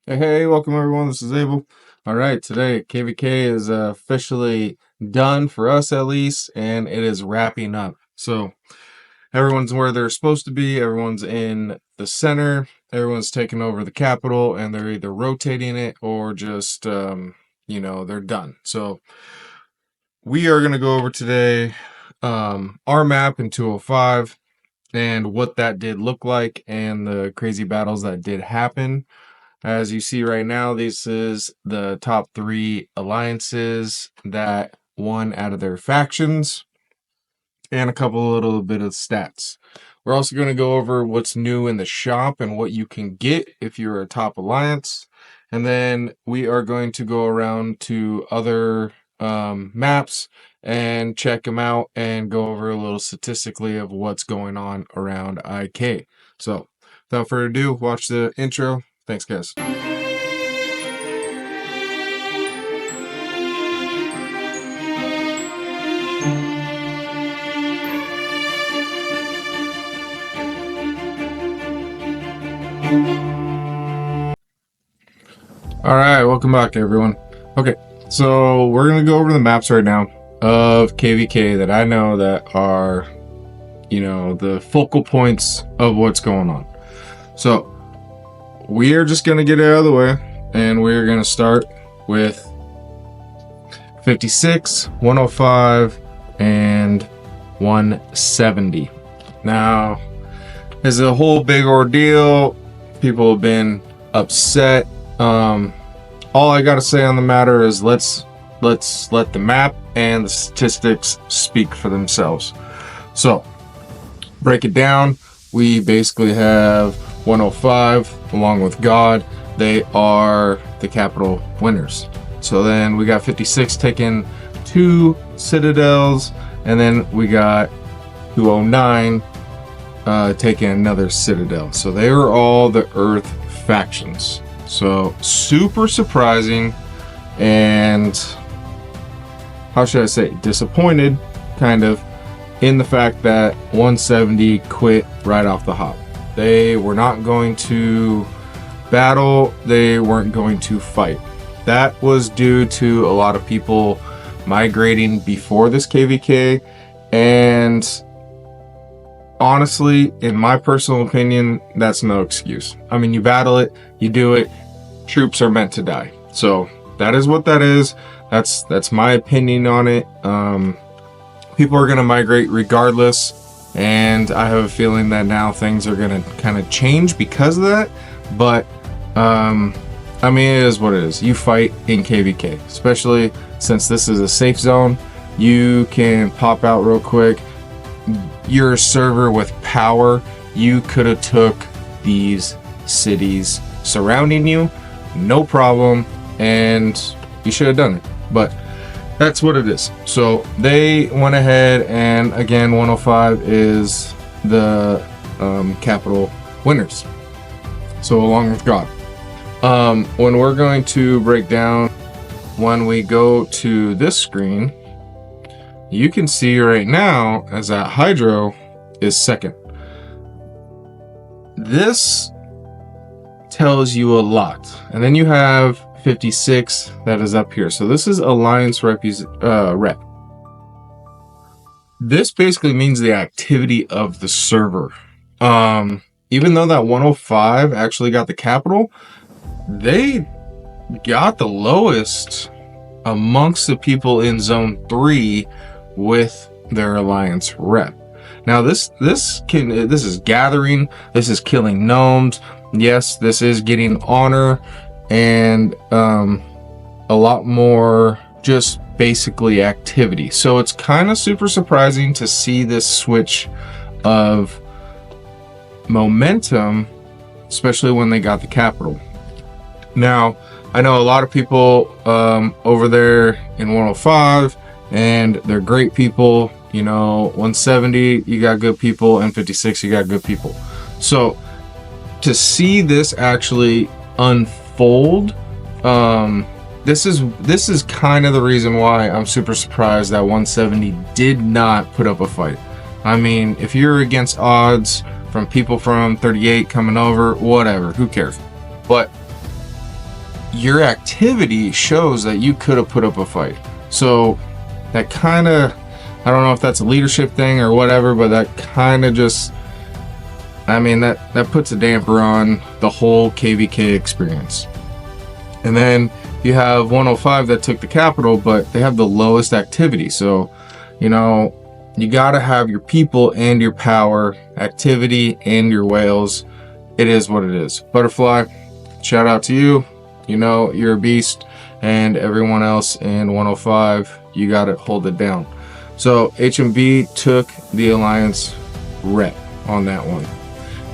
Hey, welcome everyone. This is Abel. All right, today KvK is officially done for us at least, and it is wrapping up. So everyone's where they're supposed to be. Everyone's in the center. Everyone's taking over the capital, and they're either rotating it or just, they're done. So we are going to go over today our map in 205 and what that did look like and the crazy battles that did happen. As you see right now, this is the top 3 alliances that won out of their factions and a little bit of stats. We're also going to go over what's new in the shop and what you can get if you're a top alliance. And then we are going to go around to other maps and check them out and go over a little statistically of what's going on around IK. So without further ado, watch the intro. Thanks, guys. All right, welcome back, everyone. Okay, so we're gonna go over the maps right now of KvK that I know that are, the focal points of what's going on. So we are just going to get it out of the way, and we're going to start with 56, 105, and 170. Now, it's a whole big ordeal. People have been upset. All I got to say on the matter is let's let the map and the statistics speak for themselves. So, break it down. We basically have 105 along with God. They are the capital winners. So then we got 56 taking 2 citadels, and then we got 209 taking another citadel. So they are all the Earth factions. So super surprising, and how should I say, disappointed kind of in the fact that 170 quit right off the hop. They were not going to battle. They weren't going to fight. That was due to a lot of people migrating before this KvK. And honestly, in my personal opinion, that's no excuse. I mean, you battle it, you do it. Troops are meant to die. So that is what that is. That's my opinion on it. People are going to migrate regardless. And I have a feeling that now things are going to kind of change because of that. But, I mean, it is what it is. You fight in KvK, especially since this is a safe zone. You can pop out real quick. You're a server with power. You could have took these cities surrounding you, no problem, and you should have done it. But that's what it is. So they went ahead, and again, 105 is the capital winners. So along with God. When we're going to break down, when we go to this screen, you can see right now as that Hydro is second. This tells you a lot. And then you have 56 that is up here. So this is Alliance rep. This basically means the activity of the server. Even though that 105 actually got the capital, they got the lowest amongst the people in zone 3 with their Alliance rep. Now this is gathering, this is killing gnomes. Yes, this is getting honor and a lot more just basically activity. So it's kind of super surprising to see this switch of momentum, especially when they got the capital. Now, I know a lot of people over there in 105, and they're great people. 170, you got good people, and 56, you got good people. So to see this actually unfold, this is kind of the reason why I'm super surprised that 170 did not put up a fight. I mean, if you're against odds from people from 38 coming over, whatever, who cares? But your activity shows that you could have put up a fight. So that kind of, I don't know if that's a leadership thing or whatever, but that kind of just, I mean, that puts a damper on the whole KvK experience. And then you have 105 that took the capital, but they have the lowest activity. So, you know, you got to have your people and your power, activity and your whales. It is what it is. Butterfly, shout out to you. You know, you're a beast. And everyone else in 105, you got to hold it down. So HMB took the Alliance rep on that one.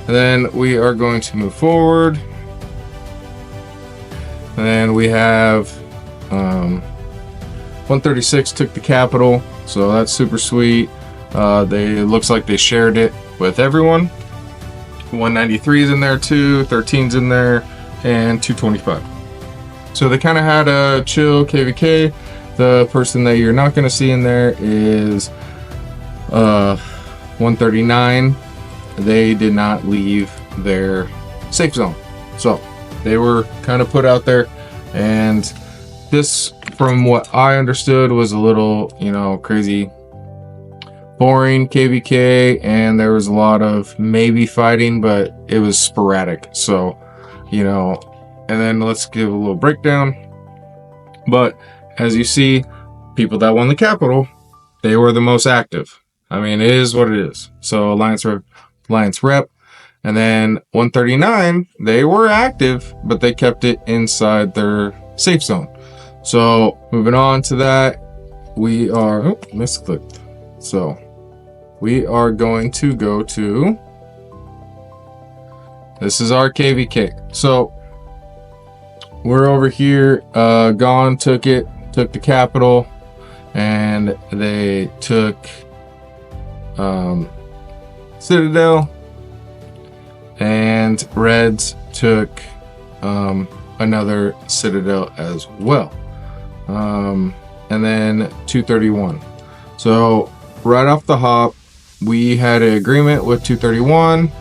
And then we are going to move forward. And then we have 136 took the capital, so that's super sweet. It looks like they shared it with everyone. 193 is in there too, 13's in there, and 225. So they kind of had a chill KvK. The person that you're not going to see in there is 139. They did not leave their safe zone, so they were kind of put out there. And this, from what I understood, was a little, you know, crazy boring KvK, and there was a lot of maybe fighting, but it was sporadic. So, you know, and then let's give a little breakdown. But as you see, people that won the capital, they were the most active. I mean, it is what it is. So Alliance rep. And then 139, they were active, but they kept it inside their safe zone. So moving on to that, we are, oh, misclicked. So we are going to go to, this is our KvK. So we're over here, Gone took the capital, and they took Citadel, and Reds took another Citadel as well. And then 231. So right off the hop, we had an agreement with 231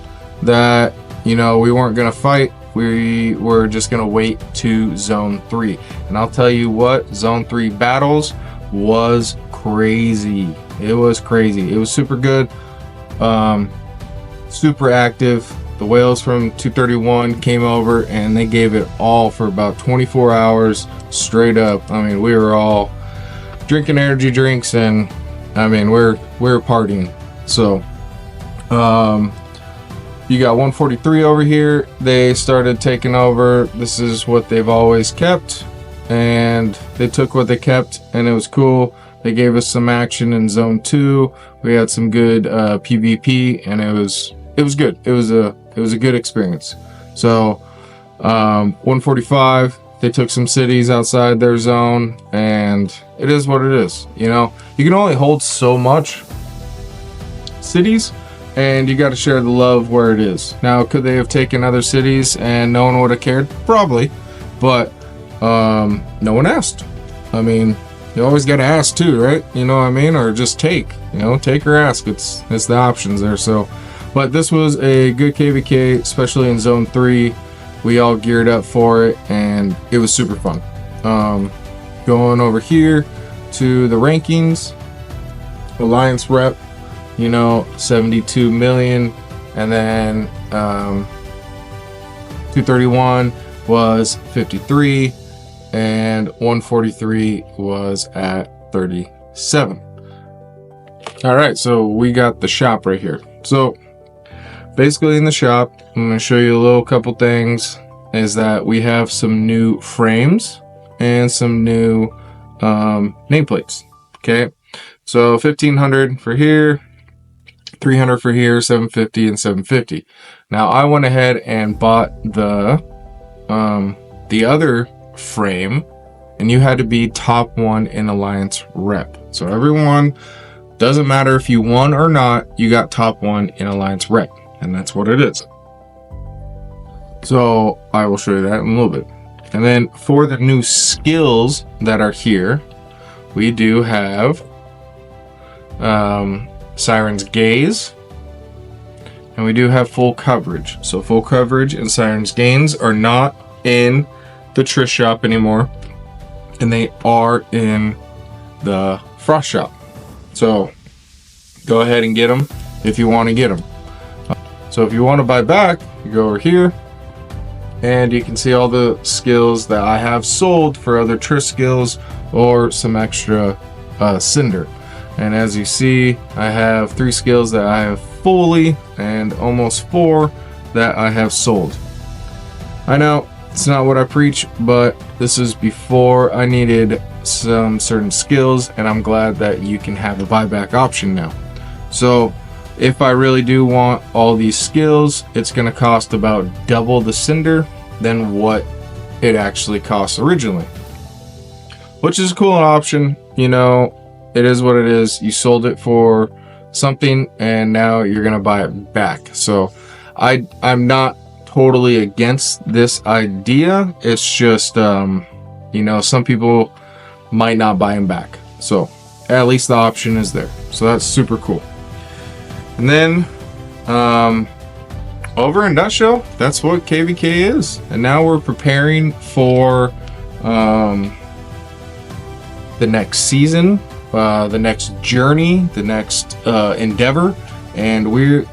that, you know, we weren't going to fight. We were just going to wait to Zone 3. And I'll tell you what, Zone 3 battles was crazy. It was crazy. It was super good. Super active. The whales from 231 came over and they gave it all for about 24 hours straight up. I mean, we were all drinking energy drinks, and I mean, we're partying. So, you got 143 over here. They started taking over. This is what they've always kept, and they took what they kept, and it was cool. They gave us some action in Zone 2. We had some good PvP, and it was good. It was a good experience. So 145, they took some cities outside their zone, and it is what it is. You know, you can only hold so much cities, and you got to share the love where it is. Now, could they have taken other cities and no one would have cared? Probably, but no one asked. I mean, you always got to ask too, right? You know what I mean? Or just take, you know, take or ask. It's the options there. So, but this was a good KvK, especially in Zone 3. We all geared up for it, and it was super fun. Going over here to the rankings, Alliance rep, you know, 72 million, and then 231 was 53, and 143 was at 37. All right, so we got the shop right here. So basically in the shop, I'm going to show you a little couple things, is that we have some new frames and some new nameplates. Okay, so 1500 for here, 300 for here, 750 and 750. Now I went ahead and bought the other frame, and you had to be top 1 in Alliance rep. So everyone, doesn't matter if you won or not, you got top 1 in Alliance rep, and that's what it is. So I will show you that in a little bit. And then for the new skills that are here, we do have Siren's Gaze, and we do have full coverage. So full coverage and Siren's Gaze are not in the Trish shop anymore, and they are in the Frost shop. So go ahead and get them if you want to get them. So if you want to buy back, you go over here and you can see all the skills that I have sold for other Trish skills or some extra cinder. And as you see, I have 3 skills that I have fully and almost 4 that I have sold. I know it's not what I preach, but this is before I needed some certain skills, and I'm glad that you can have a buyback option now. So if I really do want all these skills, it's going to cost about double the cinder than what it actually costs originally, which is a cool option. You know, it is what it is. You sold it for something and now you're going to buy it back. So I'm not totally against this idea. It's just, you know, some people might not buy them back. So at least the option is there. So that's super cool. And then, over in nutshell, that's what KvK is. And now we're preparing for the next season, the next journey, the next endeavor, and we're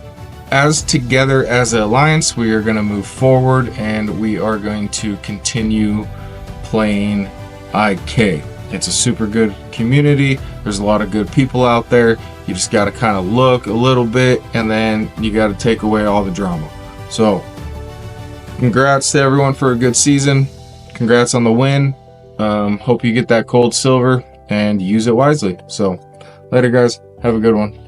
together as an alliance. We are going to move forward, and we are going to continue playing IK. It's a super good community. There's a lot of good people out there. You just got to kind of look a little bit, and then you got to take away all the drama. So congrats to everyone for a good season. Congrats on the win. Hope you get that cold silver and use it wisely. So later, guys. Have a good one.